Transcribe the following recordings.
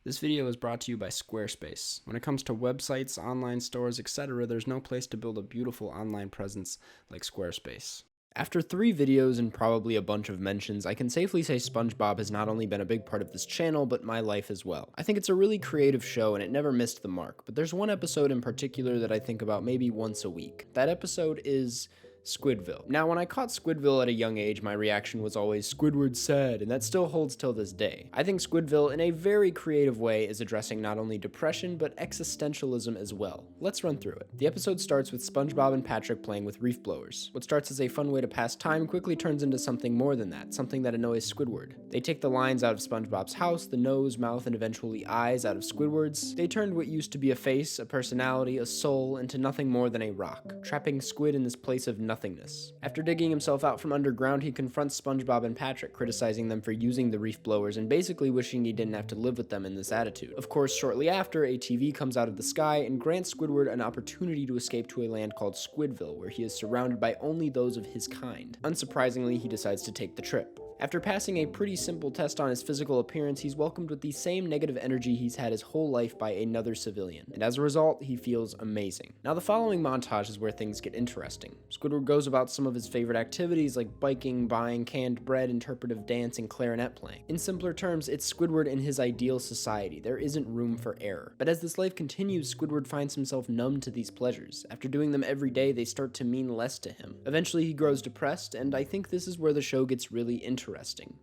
This video is brought to you by Squarespace. When it comes to websites, online stores, etc., there's no place to build a beautiful online presence like Squarespace. After 3 videos and probably a bunch of mentions, I can safely say Spongebob has not only been a big part of this channel, but my life as well. I think it's a really creative show and it never missed the mark, but there's one episode in particular that I think about maybe once a week. That episode is Squid Ville. Now, when I caught Squid Ville at a young age, my reaction was always, Squidward's sad, and that still holds till this day. I think Squid Ville, in a very creative way, is addressing not only depression, but existentialism as well. Let's run through it. The episode starts with SpongeBob and Patrick playing with reef blowers. What starts as a fun way to pass time quickly turns into something more than that, something that annoys Squidward. They take the lines out of SpongeBob's house, the nose, mouth, and eventually eyes out of Squidward's. They turned what used to be a face, a personality, a soul, into nothing more than a rock, trapping Squid in this place of nothingness. After digging himself out from underground, he confronts SpongeBob and Patrick, criticizing them for using the reef blowers and basically wishing he didn't have to live with them in this attitude. Of course, shortly after, a TV comes out of the sky and grants Squidward an opportunity to escape to a land called Squid Ville, where he is surrounded by only those of his kind. Unsurprisingly, he decides to take the trip. After passing a pretty simple test on his physical appearance, he's welcomed with the same negative energy he's had his whole life by another civilian, and as a result, he feels amazing. Now, the following montage is where things get interesting. Squidward goes about some of his favorite activities like biking, buying canned bread, interpretive dance, and clarinet playing. In simpler terms, it's Squidward in his ideal society. There isn't room for error. But as this life continues, Squidward finds himself numb to these pleasures. After doing them every day, they start to mean less to him. Eventually, he grows depressed, and I think this is where the show gets really interesting.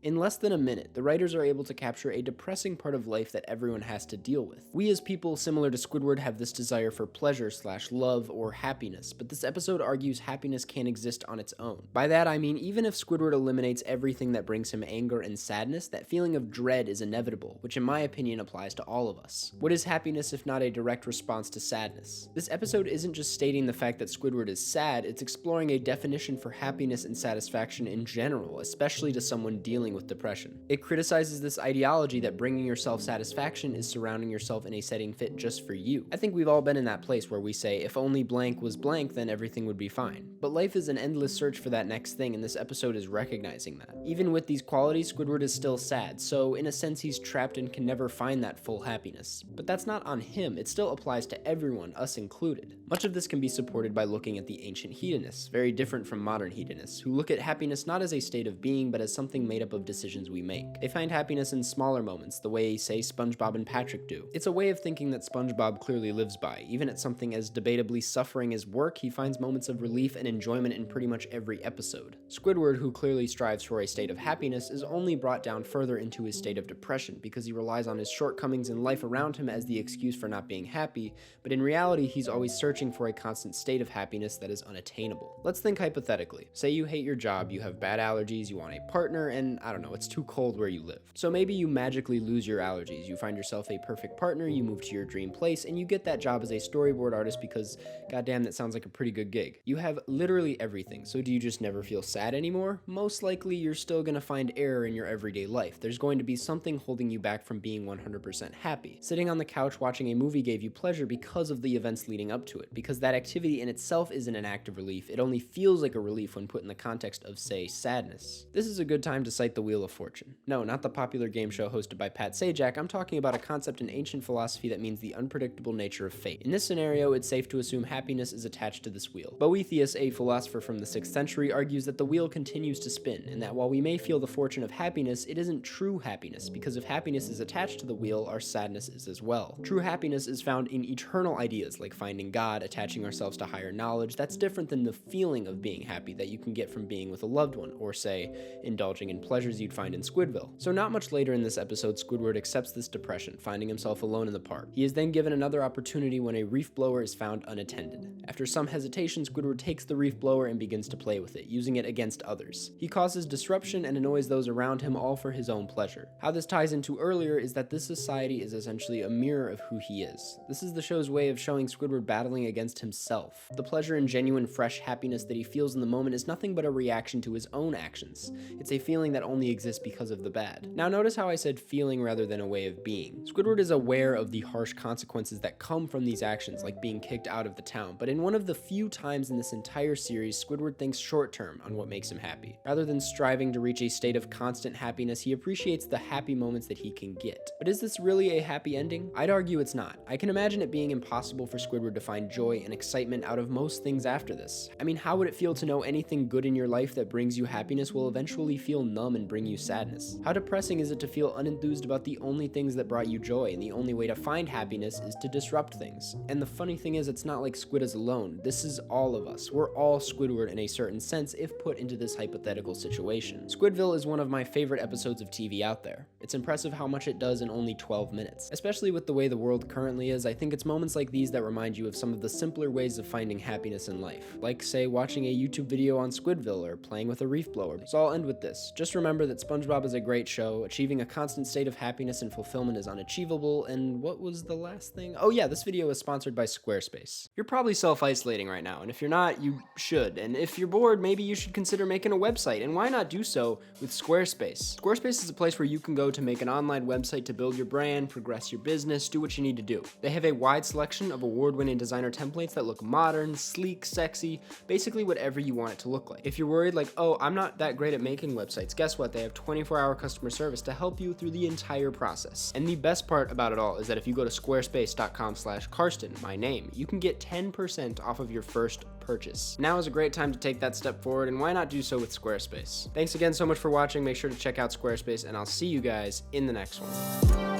In less than a minute, the writers are able to capture a depressing part of life that everyone has to deal with. We as people, similar to Squidward, have this desire for pleasure/love or happiness, but this episode argues happiness can't exist on its own. By that I mean, even if Squidward eliminates everything that brings him anger and sadness, that feeling of dread is inevitable, which in my opinion applies to all of us. What is happiness if not a direct response to sadness? This episode isn't just stating the fact that Squidward is sad, it's exploring a definition for happiness and satisfaction in general, especially to someone dealing with depression. It criticizes this ideology that bringing yourself satisfaction is surrounding yourself in a setting fit just for you. I think we've all been in that place where we say, if only blank was blank, then everything would be fine. But life is an endless search for that next thing, and this episode is recognizing that. Even with these qualities, Squidward is still sad, so in a sense he's trapped and can never find that full happiness. But that's not on him, it still applies to everyone, us included. Much of this can be supported by looking at the ancient hedonists, very different from modern hedonists, who look at happiness not as a state of being, but as something made up of decisions we make. They find happiness in smaller moments, the way, say, SpongeBob and Patrick do. It's a way of thinking that SpongeBob clearly lives by. Even at something as debatably suffering as work, he finds moments of relief and enjoyment in pretty much every episode. Squidward, who clearly strives for a state of happiness, is only brought down further into his state of depression because he relies on his shortcomings in life around him as the excuse for not being happy, but in reality, he's always searching for a constant state of happiness that is unattainable. Let's think hypothetically. Say you hate your job, you have bad allergies, you want a partner, and I don't know, it's too cold where you live. So maybe you magically lose your allergies, you find yourself a perfect partner, you move to your dream place, and you get that job as a storyboard artist because, goddamn, that sounds like a pretty good gig. You have literally everything, so do you just never feel sad anymore? Most likely, you're still gonna find error in your everyday life. There's going to be something holding you back from being 100% happy. Sitting on the couch watching a movie gave you pleasure because of the events leading up to it, because that activity in itself isn't an act of relief, it only feels like a relief when put in the context of, say, sadness. This is a good time to cite the Wheel of Fortune. No, not the popular game show hosted by Pat Sajak. I'm talking about a concept in ancient philosophy that means the unpredictable nature of fate. In this scenario, it's safe to assume happiness is attached to this wheel. Boethius, a philosopher from the 6th century, argues that the wheel continues to spin, and that while we may feel the fortune of happiness, it isn't true happiness, because if happiness is attached to the wheel, our sadness is as well. True happiness is found in eternal ideas like finding God, attaching ourselves to higher knowledge. That's different than the feeling of being happy that you can get from being with a loved one, or say, indulging in pleasures you'd find in Squid Ville. So not much later in this episode, Squidward accepts this depression, finding himself alone in the park. He is then given another opportunity when a reef blower is found unattended. After some hesitation, Squidward takes the reef blower and begins to play with it, using it against others. He causes disruption and annoys those around him, all for his own pleasure. How this ties into earlier is that this society is essentially a mirror of who he is. This is the show's way of showing Squidward battling against himself. The pleasure and genuine fresh happiness that he feels in the moment is nothing but a reaction to his own actions. It's a a feeling that only exists because of the bad. Now notice how I said feeling rather than a way of being. Squidward is aware of the harsh consequences that come from these actions, like being kicked out of the town, but in one of the few times in this entire series, Squidward thinks short term on what makes him happy. Rather than striving to reach a state of constant happiness, he appreciates the happy moments that he can get. But is this really a happy ending? I'd argue it's not. I can imagine it being impossible for Squidward to find joy and excitement out of most things after this. I mean, how would it feel to know anything good in your life that brings you happiness will eventually feel numb and bring you sadness? How depressing is it to feel unenthused about the only things that brought you joy, and the only way to find happiness is to disrupt things? And the funny thing is, it's not like Squid is alone. This is all of us. We're all Squidward in a certain sense if put into this hypothetical situation. Squid Ville is one of my favorite episodes of TV out there. It's impressive how much it does in only 12 minutes. Especially with the way the world currently is, I think it's moments like these that remind you of some of the simpler ways of finding happiness in life. Like, say, watching a YouTube video on Squid Ville or playing with a reef blower. So I'll end with this. Just remember that Spongebob is a great show. Achieving a constant state of happiness and fulfillment is unachievable. And what was the last thing? Oh yeah, this video is sponsored by Squarespace. You're probably self-isolating right now, and if you're not, you should. And if you're bored, maybe you should consider making a website, and why not do so with Squarespace? Squarespace is a place where you can go to make an online website to build your brand, progress your business, do what you need to do. They have a wide selection of award-winning designer templates that look modern, sleek, sexy, basically whatever you want it to look like. If you're worried like, oh, I'm not that great at making websites, guess what? They have 24-hour customer service to help you through the entire process. And the best part about it all is that if you go to squarespace.com/Karsten, my name, you can get 10% off of your first purchase. Now is a great time to take that step forward, and why not do so with Squarespace? Thanks again so much for watching. Make sure to check out Squarespace, and I'll see you guys in the next one.